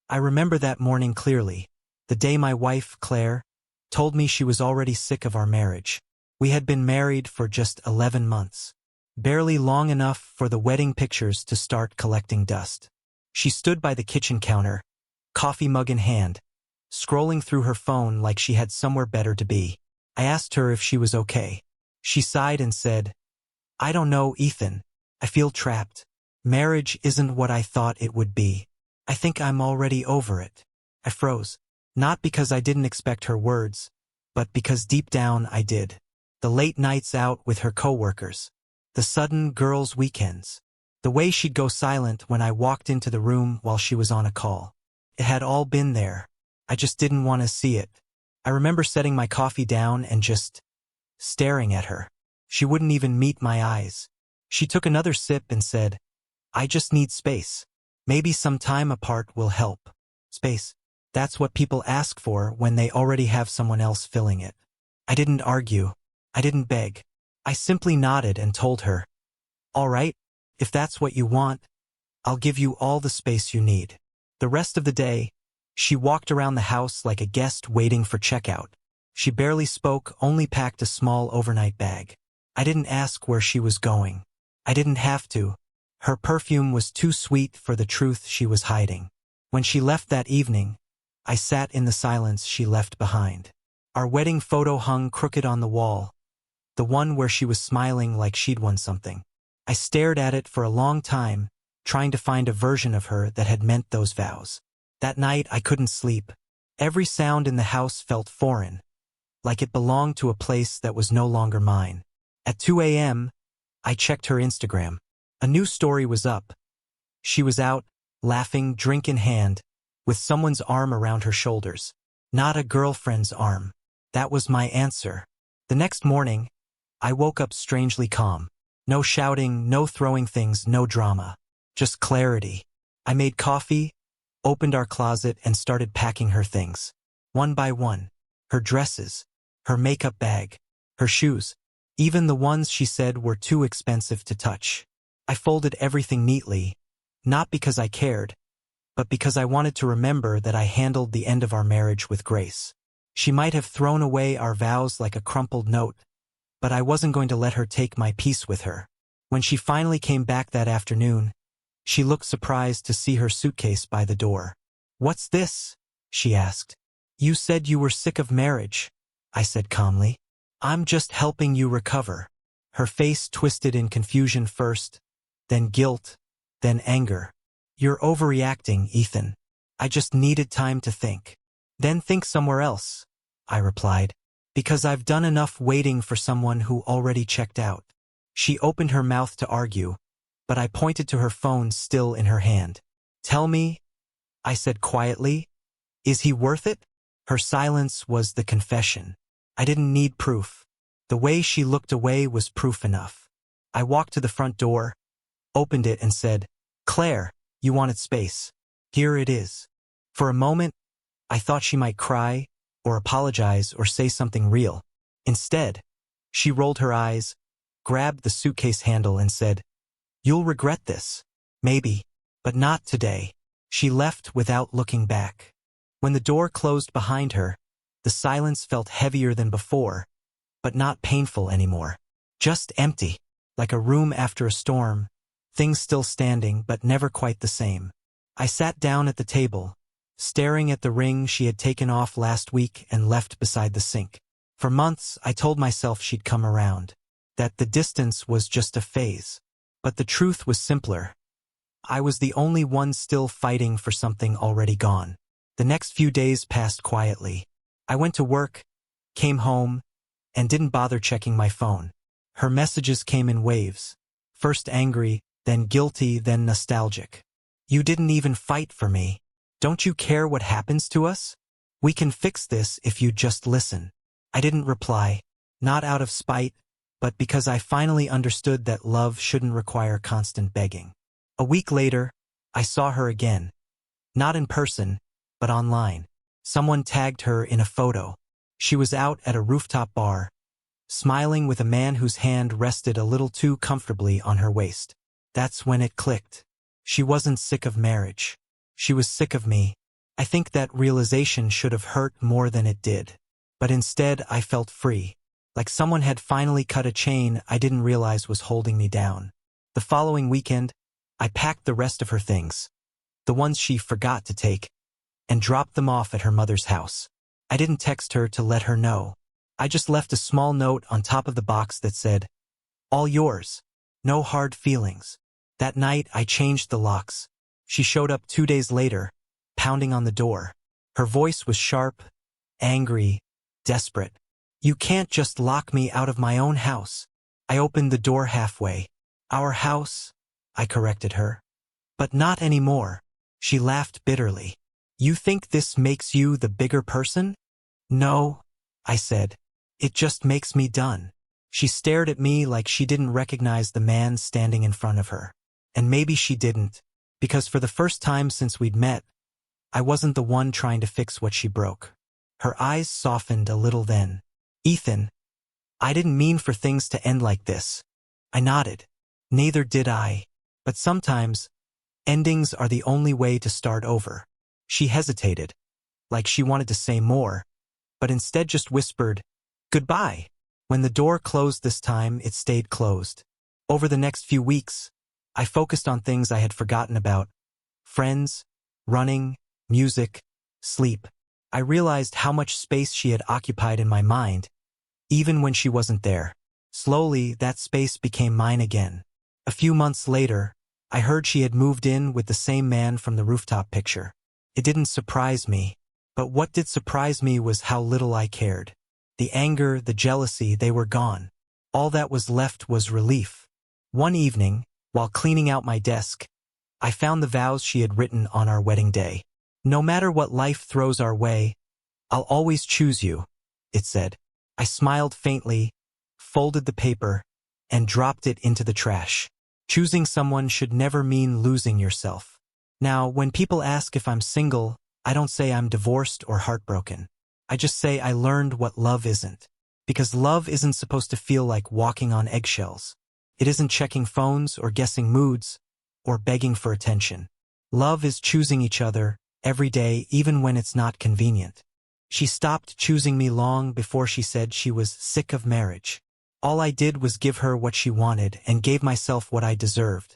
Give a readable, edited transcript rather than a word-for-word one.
I remember that morning clearly, the day my wife, Claire, told me she was already sick of our marriage. We had been married for just 11 months. Barely long enough for the wedding pictures to start collecting dust. She stood by the kitchen counter, coffee mug in hand, scrolling through her phone like she had somewhere better to be. I asked her if she was okay. She sighed and said, "I don't know, Ethan. I feel trapped. Marriage isn't what I thought it would be. I think I'm already over it." I froze. Not because I didn't expect her words, but because deep down I did. The late nights out with her coworkers. The sudden girls' weekends. The way she'd go silent when I walked into the room while she was on a call. It had all been there. I just didn't want to see it. I remember setting my coffee down and just staring at her. She wouldn't even meet my eyes. She took another sip and said, "I just need space. Maybe some time apart will help." Space. That's what people ask for when they already have someone else filling it. I didn't argue. I didn't beg. I simply nodded and told her, "All right, if that's what you want, I'll give you all the space you need." The rest of the day, she walked around the house like a guest waiting for checkout. She barely spoke, only packed a small overnight bag. I didn't ask where she was going. I didn't have to. Her perfume was too sweet for the truth she was hiding. When she left that evening, I sat in the silence she left behind. Our wedding photo hung crooked on the wall, the one where she was smiling like she'd won something. I stared at it for a long time, trying to find a version of her that had meant those vows. That night I couldn't sleep. Every sound in the house felt foreign, like it belonged to a place that was no longer mine. At 2 a.m., I checked her Instagram. A new story was up. She was out, laughing, drink in hand, with someone's arm around her shoulders. Not a girlfriend's arm. That was my answer. The next morning, I woke up strangely calm. No shouting, no throwing things, no drama. Just clarity. I made coffee, opened our closet, and started packing her things. One by one. Her dresses, her makeup bag, her shoes, even the ones she said were too expensive to touch. I folded everything neatly, not because I cared, but because I wanted to remember that I handled the end of our marriage with grace. She might have thrown away our vows like a crumpled note, but I wasn't going to let her take my peace with her. When she finally came back that afternoon, she looked surprised to see her suitcase by the door. "What's this?" she asked. "You said you were sick of marriage," I said calmly. "I'm just helping you recover." Her face twisted in confusion first, then guilt, then anger. "You're overreacting, Ethan. I just needed time to think." "Then think somewhere else," I replied, "because I've done enough waiting for someone who already checked out." She opened her mouth to argue, but I pointed to her phone still in her hand. "Tell me," I said quietly, "is he worth it?" Her silence was the confession. I didn't need proof. The way she looked away was proof enough. I walked to the front door, opened it and said, "Claire, you wanted space. Here it is." For a moment, I thought she might cry, or apologize, or say something real. Instead, she rolled her eyes, grabbed the suitcase handle and said, "You'll regret this. Maybe, but not today." She left without looking back. When the door closed behind her, the silence felt heavier than before, but not painful anymore. Just empty, like a room after a storm, things still standing but never quite the same. I sat down at the table, staring at the ring she had taken off last week and left beside the sink. For months, I told myself she'd come around, that the distance was just a phase. But the truth was simpler. I was the only one still fighting for something already gone. The next few days passed quietly. I went to work, came home, and didn't bother checking my phone. Her messages came in waves. First angry, then guilty, then nostalgic. "You didn't even fight for me. Don't you care what happens to us? We can fix this if you just listen." I didn't reply, not out of spite, but because I finally understood that love shouldn't require constant begging. A week later, I saw her again. Not in person, but online. Someone tagged her in a photo. She was out at a rooftop bar, smiling with a man whose hand rested a little too comfortably on her waist. That's when it clicked. She wasn't sick of marriage. She was sick of me. I think that realization should have hurt more than it did. But instead, I felt free. Like someone had finally cut a chain I didn't realize was holding me down. The following weekend, I packed the rest of her things, the ones she forgot to take, and dropped them off at her mother's house. I didn't text her to let her know. I just left a small note on top of the box that said, "All yours. No hard feelings." That night, I changed the locks. She showed up 2 days later, pounding on the door. Her voice was sharp, angry, desperate. "You can't just lock me out of my own house." I opened the door halfway. "Our house," I corrected her. "But not anymore." She laughed bitterly. "You think this makes you the bigger person?" "No," I said. "It just makes me done." She stared at me like she didn't recognize the man standing in front of her. And maybe she didn't, because for the first time since we'd met, I wasn't the one trying to fix what she broke. Her eyes softened a little then. "Ethan, I didn't mean for things to end like this." I nodded. "Neither did I. But sometimes, endings are the only way to start over." She hesitated, like she wanted to say more, but instead just whispered, "Goodbye." When the door closed this time, it stayed closed. Over the next few weeks, I focused on things I had forgotten about. Friends, running, music, sleep. I realized how much space she had occupied in my mind, even when she wasn't there. Slowly, that space became mine again. A few months later, I heard she had moved in with the same man from the rooftop picture. It didn't surprise me, but what did surprise me was how little I cared. The anger, the jealousy, they were gone. All that was left was relief. One evening, while cleaning out my desk, I found the vows she had written on our wedding day. "No matter what life throws our way, I'll always choose you," it said. I smiled faintly, folded the paper, and dropped it into the trash. Choosing someone should never mean losing yourself. Now, when people ask if I'm single, I don't say I'm divorced or heartbroken. I just say I learned what love isn't. Because love isn't supposed to feel like walking on eggshells. It isn't checking phones or guessing moods or begging for attention. Love is choosing each other every day, even when it's not convenient. She stopped choosing me long before she said she was sick of marriage. All I did was give her what she wanted and gave myself what I deserved.